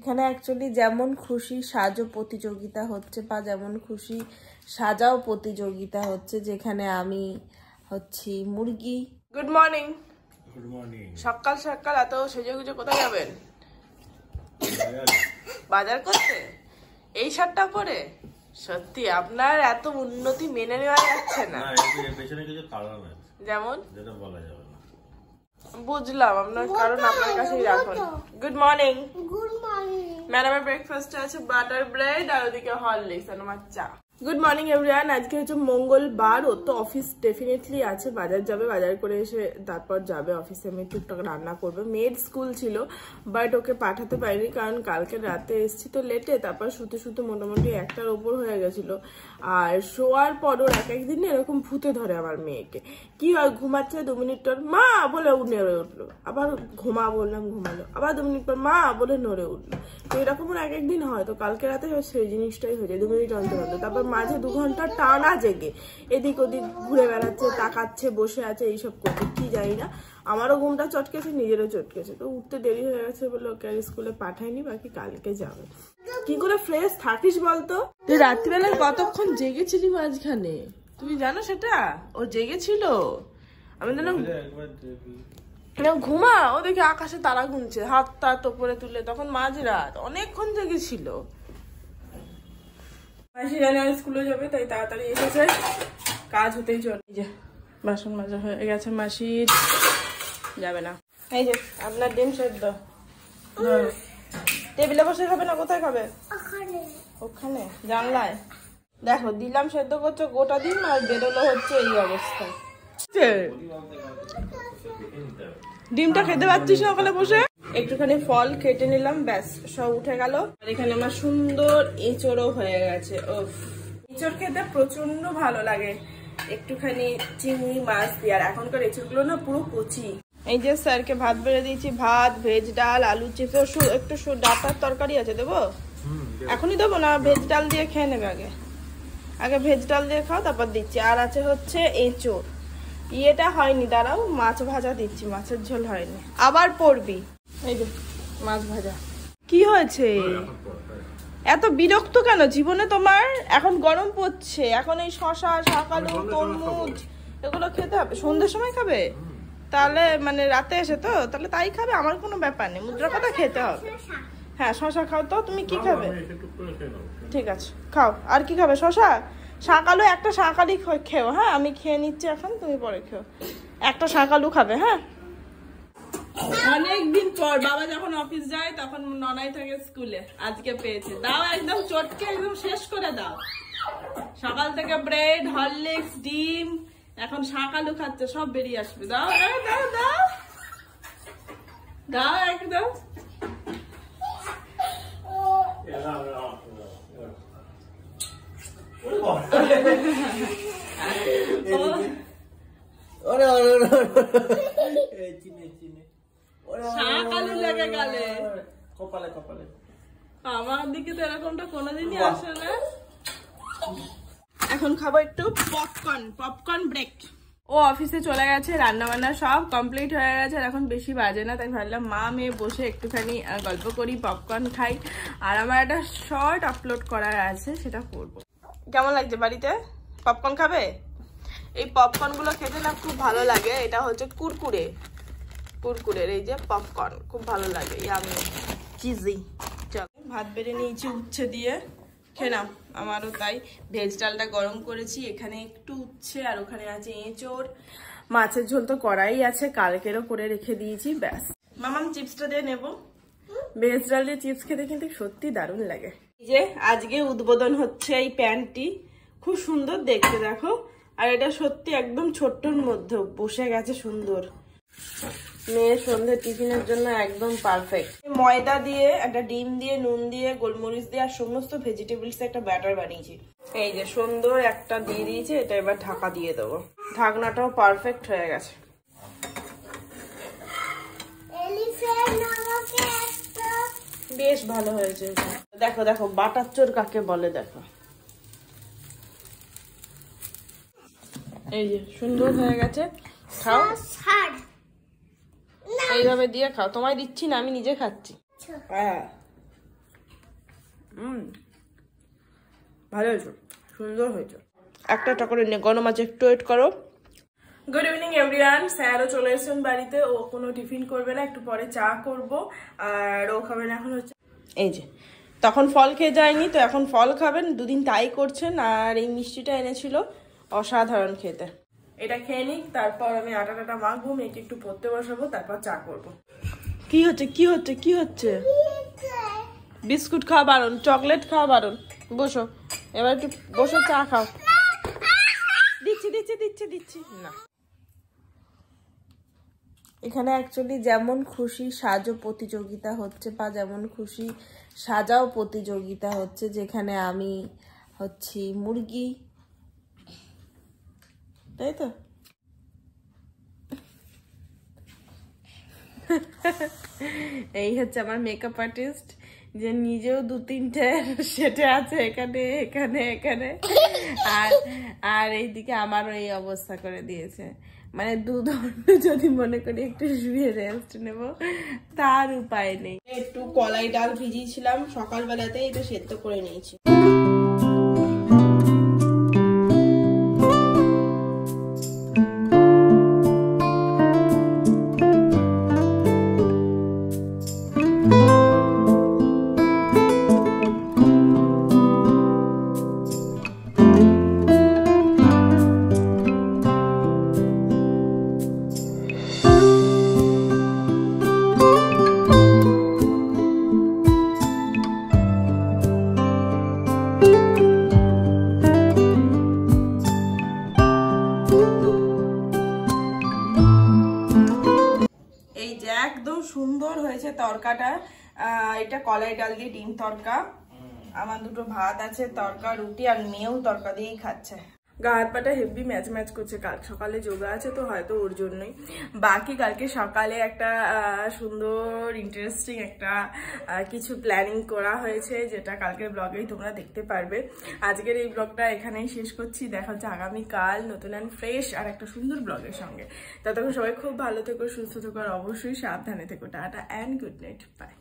এখানে অ্যাকচুয়ালি যেমন খুশি সাজও প্রতিযোগিতা হচ্ছে বা যেমন খুশি সাজাও প্রতিযোগিতা হচ্ছে, যেখানে আমি হচ্ছি মুরগি। Good morning. Good morning. সকাল সকাল এত সেজেগুজে কোথায় যাবেন? বাজার করতে এই শার্টটা পরে? সত্যি আপনার এত উন্নতি মেনে নেওয়া যাচ্ছে না। এর পেছনে কিছু কারণ আছে, যেমন যেটা বলা যাবে না। বুঝলাম আপনার কারণ আপনার কাছেই রাখুন। Good morning. Good morning. ম্যাডামের ব্রেকফাস্টে আছে বাটার ব্রেড আর ওদিকে হরলিক্স আর আমার চা। Good morning everyone. আজকে হচ্ছে মঙ্গলবার, ও তো অফিস ডেফিনেটলি আছে, বাজার যাবে, বাজার করে এসে তারপর যাবে অফিসে। মেয়ে টুকটাক রান্না করবে। মেয়ের স্কুল ছিল বাট ওকে পাঠাতে পারিনি কারণ কালকে রাতে এসছি তো লেটে, তারপর শুতে শুতে মোটামুটি 1টার ওপর হয়ে গেছিল। আর শোয়ার পর ওর এক দিন এরকম ভূতে ধরে আমার মেয়েকে। কি হয়, ঘুমাচ্ছে 2 মিনিট পর মা বলে নড়ে উঠলো, আবার ঘুমা বললাম ঘুমালো, আবার 2 মিনিট পর মা বলে নড়ে উঠলো। তো এরকম ওর এক দিন হয়। তো কালকে রাতে সেই জিনিসটাই হয়েছে, 2 মিনিট অন্তর অন্তর। তারপর মাঝে 2 ঘন্টা টানা জেগে এদিক ওদিক ঘুরে বেড়াচ্ছে, তাকাচ্ছে, বসে আছে, এইসব করছে কি জানি না। আমারও ঘুমটা চটকেছে, নিজেরও চটকেছে। তো উঠতে দেরি হয়ে গেছে বলে ওকে আর স্কুলে পাঠাইনি, বাকি কালকে যাবে। কি করে ফ্রেশ থাকিস বলতো? তুই রাত্রিবেলায় কতক্ষণ জেগেছিলি মাঝখানে, তুমি জানো সেটা? ও জেগেছিল, আমি জানো ঘুমা, ও দেখি আকাশে তারা গুনছে, হাত তাত উপরে তুলে, তখন মাঝরাত, অনেকক্ষণ জেগেছিল। মাসি জানে আর স্কুলে যাবে, তাই তাড়াতাড়ি এসেছে, কাজ হতেই চলে। এই যে বাসন মাজা হয়ে গেছে মাসির, যাবে না। এই যে আপনার ডিম সেদ্ধ, টেবিলে বসে খাবে না? কোথায় খাবে? ওখানে জানলায়। দেখো দিলাম সেদ্ধ করছো গোটা ডিম, আর বেরোলো হচ্ছে এই অবস্থা। ডিমটা খেতে পাচ্ছিস না ওখানে বসে? একটুখানি ফল কেটে নিলাম, ব্যাস সব উঠে গেল। আর এখানে আমার সুন্দর এঁচড়ও হয়ে গেছে। এঁচড় খেতে প্রচন্ড ভালো লাগে, একটুখানি চিংড়ি মাছ দিয়ে। আর এখনকার এঁচড়গুলো না পুরো কচি। এই যে স্যারকে ভাত বেড়ে দিয়েছি, ভাত, ভেজ ডাল, আলু চিপস, একটু ডাটার তরকারি আছে, দেবো? এখনই দেবো না, ভেজ ডাল দিয়ে খেয়ে নেবে আগে। আগে ভেজ ডাল দিয়ে খাও, তারপর দিচ্ছি। আর আছে হচ্ছে এঁচড়, ইয়েটা হয়নি, দাঁড়াও, মাছ ভাজা দিচ্ছি, মাছের ঝোল হয়নি, আবার পড়বি। এই যে মাছ ভাজা। কি হয়েছে এত বিরক্ত কেন জীবনে তোমার? এখন গরম পড়ছে, এখন এই শশা, শাকালু, তরমুজ এগুলো খেতে হবে। সন্ধ্যের সময় খাবে? তাহলে মানে রাতে এসে তো তাহলে তাই খাবে, আমার কোনো ব্যাপার নেই, মুদ্রা কথা খেতে হবে। হ্যাঁ শশা খাও। তো তুমি কি খাবে? ঠিক আছে খাও। আর কি খাবে? শশা, শাকালু, একটা শাকালি খেও। হ্যাঁ আমি খেয়ে নিচ্ছি এখন, তুমি পরে খেও। একটা শাকালু খাবে। হ্যাঁ, অনেকদিন পর বাবা যখন অফিস যায় তখন ননাই থাকে স্কুলে, আজকে পেয়েছে। দাও একদম চটকে একদম শেষ করে দাও। সকাল থেকে ব্রেড, হরলিক্স, ডিম, এখন শাকালু খাচ্ছে, সব বেরিয়ে আসবে। দাও দাও দাও দাও একদম। শাকালু লেগে গেলে কপালে কপালে। আমার দিকে তো এরকমটা কোনোদিনই আসে না। এখন খাবো একটু পপকর্ন ব্রেক। ও অফিসে চলে গেছে, রান্না বান্না সব কমপ্লিট হয়ে গেছে, এখন বেশি বাজে না, তাই ভাবলাম মা মেয়ে বসে একটুখানি গল্প করি, পপকর্ন খাই। আর আমার একটা শর্ট আপলোড করার আছে, সেটা করবো। কেমন লাগছে বাড়িতে? পপকর্ন খাবে? এই পপকর্ন গুলো খেতে না খুব ভালো লাগে। এটা হচ্ছে কুরকুরের এই যে পপকর্ন, খুব ভালো লাগে, ইয়ামি চিজি। চল ভাত বেড়ে নিয়েছি উচ্ছে দিয়ে, খেয়ে নাও। আমারও তাই। ভেজ ডালটা গরম করেছি, এখানে একটু উচ্ছে আর ওখানে আছে এঁচড়। মাছের ঝোল তো করাই আছে, কালকেরও করে রেখে দিয়েছি, ব্যাস। মামাম চিপসটা দিয়ে নেবো। ভেজ ডাল দিয়ে চিপস খেতে কিন্তু সত্যি দারুণ লাগে। এই যে আজকে উদ্বোধন হচ্ছে এই প্যান্টটি, খুব সুন্দর দেখতে, দেখো। আর এটা সত্যি একদম ছোট্টর মধ্যে বসে গেছে সুন্দর। মেয়ের সন্ধ্যে টিফিনের জন্য একদম পারফেক্ট। ময়দা দিয়ে, একটা ডিম দিয়ে, নুন দিয়ে, গোলমরিচ দিয়ে আর সমস্ত ভেজিটেবলস একটা ব্যাটার বানিয়েছি। এই যে সুন্দর একটা দিয়ে দিয়েছি, এটা এবার ঢাকা দিয়ে দেবো। ঢাকনাটাও পারফেক্ট হয়ে গেছে। বেশ ভালো হয়েছে। দেখো দেখো বাটার চোর কাকে বলে, দেখো। এই যে সুন্দর হয়ে গেছে, খাও। এইভাবে দিয়ে খাও, তোমায় দিচ্ছি না, আমি নিজে খাচ্ছি। হ্যাঁ ভালো হয়েছে, সুন্দর হয়েছে। একটা করে নে, গরম আছে, একটু ওয়েট করো। Good evening everyone. স্যারও চলে এসেছেন বাড়িতে, ও কোনো টিফিন করবে না, একটু পরে চা করব, আর ও খাবে না। এখন হচ্ছে এই যে, তখন ফল খেয়ে যায়নি তো এখন ফল খাবেন, দুদিন তাই করছেন। আর এই মিষ্টিটা এনেছিল, অসাধারণ খেতে। এটা খেয়ে নিক, তারপর আমি আটা মাখবো, মেয়েকে একটু পড়তে বসাবো, তারপর চা করব। কি হচ্ছে কি হচ্ছে কি হচ্ছে? বিস্কুট খাওয়া বারণ, চকলেট খাওয়া বারণ। বসো, এবার একটু বসো, চা খাও। দিচ্ছি দিচ্ছি দিচ্ছি দিচ্ছি না। এখানে অ্যাকচুয়ালি যেমন খুশি সাজও প্রতিযোগিতা হচ্ছে, বা যেমন খুশি সাজাও প্রতিযোগিতা হচ্ছে, যেখানে আমি হচ্ছি মুরগি, তাই তো? এই হচ্ছে আমার মেকআপ আর্টিস্ট, যে নিজেও 2-3টে সেটে আছে, এখানে এখানে এখানে, আর এইদিকে আমারও এই অবস্থা করে দিয়েছে। মানে 2 ঘন্টা যদি মনে করি একটু শুয়ে রেস্ট নেব, তার উপায় নেই। একটু কলাই ডাল ভিজিয়েছিলাম সকালবেলাতে, এটা সেদ্ধ করে নিয়েছি। একদম সুন্দর হয়েছে তরকাটা। এটা কলাই ডাল দিয়ে ডিম তরকা, আমার 2টো ভাত আছে, তরকা রুটি, আর মেয়েও তরকা দিয়েই খাচ্ছে। গা হাত পাটা হেভি ম্যাচ ম্যাচ করছে, কাল সকালে যোগা আছে তো হয়তো ওর জন্যই। বাকি কালকে সকালে একটা সুন্দর ইন্টারেস্টিং একটা কিছু প্ল্যানিং করা হয়েছে, যেটা কালকের ব্লগেই তোমরা দেখতে পারবে। আজকের এই ব্লগটা এখানেই শেষ করছি, দেখা হচ্ছে আগামীকাল নতুন অ্যান্ড ফ্রেশ আর একটা সুন্দর ব্লগের সঙ্গে। ততক্ষণ সবাই খুব ভালো থেকো, সুস্থ থেকো, আর অবশ্যই সাবধানে থেকো। টাটা অ্যান্ড গুড নাইট, বাই।